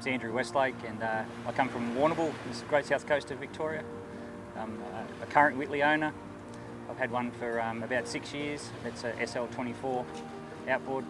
name's Andrew Westlake, and I come from Warrnambool, it's the great south coast of Victoria. I'm a current Whittley owner. I've had one for about 6 years. It's a SL24 outboard.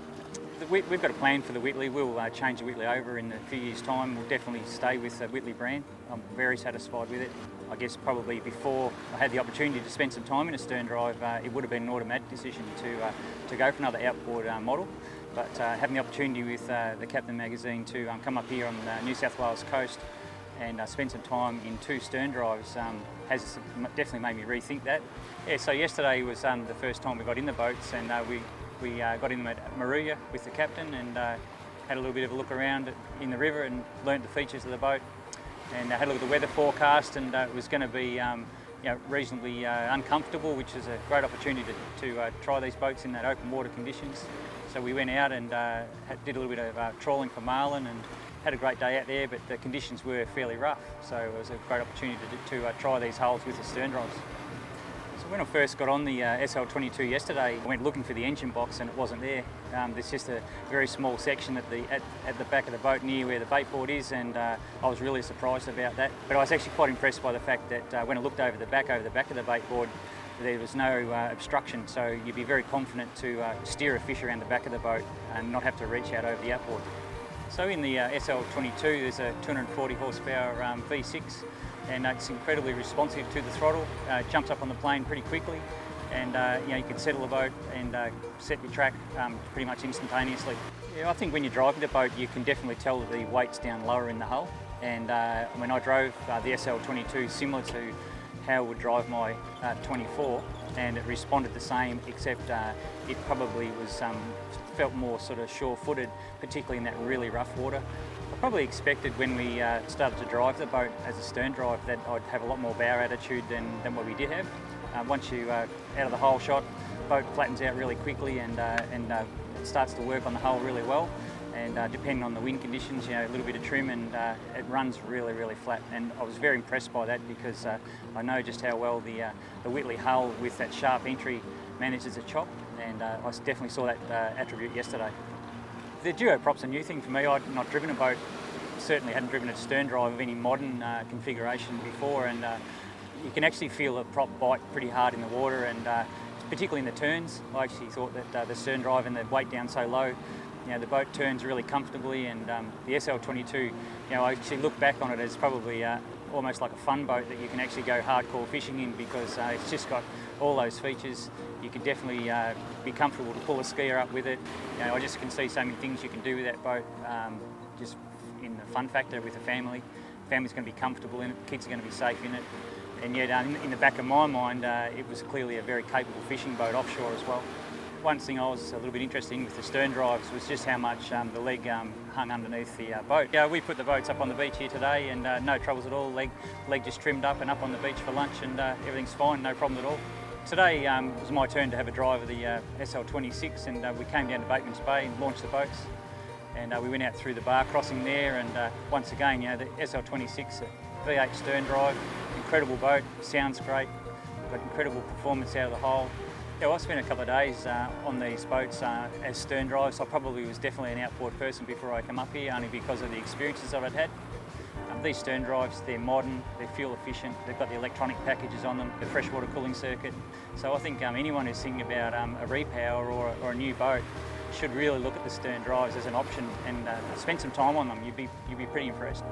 We've got a plan for the Whittley. We'll change the Whittley over in a few years' time. We'll definitely stay with the Whittley brand. I'm very satisfied with it. I guess probably before I had the opportunity to spend some time in a stern drive, it would have been an automatic decision to go for another outboard model. But having the opportunity with the Captain magazine to come up here on the New South Wales coast and spend some time in 2 stern drives has definitely made me rethink that. Yeah, so yesterday was the first time we got in the boats, and we got in them at Maruya with the captain, and had a little bit of a look around in the river and learnt the features of the boat, and had a look at the weather forecast, and it was going to be reasonably uncomfortable, which is a great opportunity to try these boats in that open water conditions. So we went out and did a little bit of trawling for marlin and had a great day out there, but the conditions were fairly rough, so it was a great opportunity to try these hulls with the stern drives. So when I first got on the SL22 yesterday, I went looking for the engine box and it wasn't there. There's just a very small section at the back of the boat near where the bait board is, and I was really surprised about that. But I was actually quite impressed by the fact that when I looked over the back of the bait board, there was no obstruction, so you'd be very confident to steer a fish around the back of the boat and not have to reach out over the outboard. So in the SL22 there's a 240 horsepower V6, and it's incredibly responsive to the throttle. Jumps up on the plane pretty quickly, and you can settle the boat and set your track pretty much instantaneously. Yeah, I think when you're driving the boat you can definitely tell that the weight's down lower in the hull, and when I drove the SL22 similar to how I would drive my 24, and it responded the same, except it probably was felt more sort of sure-footed, particularly in that really rough water. I probably expected when we started to drive the boat as a stern drive that I'd have a lot more bow attitude than what we did have. Once you out of the hull shot, the boat flattens out really quickly, and it starts to work on the hull really well. And depending on the wind conditions, a little bit of trim, and it runs really, really flat. And I was very impressed by that, because I know just how well the Whittley hull with that sharp entry manages a chop, and I definitely saw that attribute yesterday. The duo prop's a new thing for me. I'd not driven a boat, certainly hadn't driven a stern drive of any modern configuration before, and you can actually feel the prop bite pretty hard in the water, and particularly in the turns. I actually thought that the stern drive and the weight down so low, the boat turns really comfortably, and the SL22, I actually look back on it as probably almost like a fun boat that you can actually go hardcore fishing in, because it's just got all those features. You can definitely be comfortable to pull a skier up with it. I just can see so many things you can do with that boat, just in the fun factor with the family. Family's going to be comfortable in it, kids are going to be safe in it, and yet in the back of my mind it was clearly a very capable fishing boat offshore as well. One thing I was a little bit interested in with the stern drives was just how much the leg hung underneath the boat. Yeah, we put the boats up on the beach here today, and no troubles at all. Leg just trimmed up and up on the beach for lunch, and everything's fine, no problem at all. Today it was my turn to have a drive of the SL26, and we came down to Bateman's Bay and launched the boats. And we went out through the bar crossing there, and once again, the SL26 V8 stern drive, incredible boat, sounds great, got incredible performance out of the hull. Yeah, well, I spent a couple of days on these boats as stern drives. I probably was definitely an outboard person before I come up here, only because of the experiences I've had. These stern drives, they're modern, they're fuel efficient, they've got the electronic packages on them, the freshwater cooling circuit. So I think anyone who's thinking about a repower or a new boat should really look at the stern drives as an option, and spend some time on them. You'd be pretty impressed.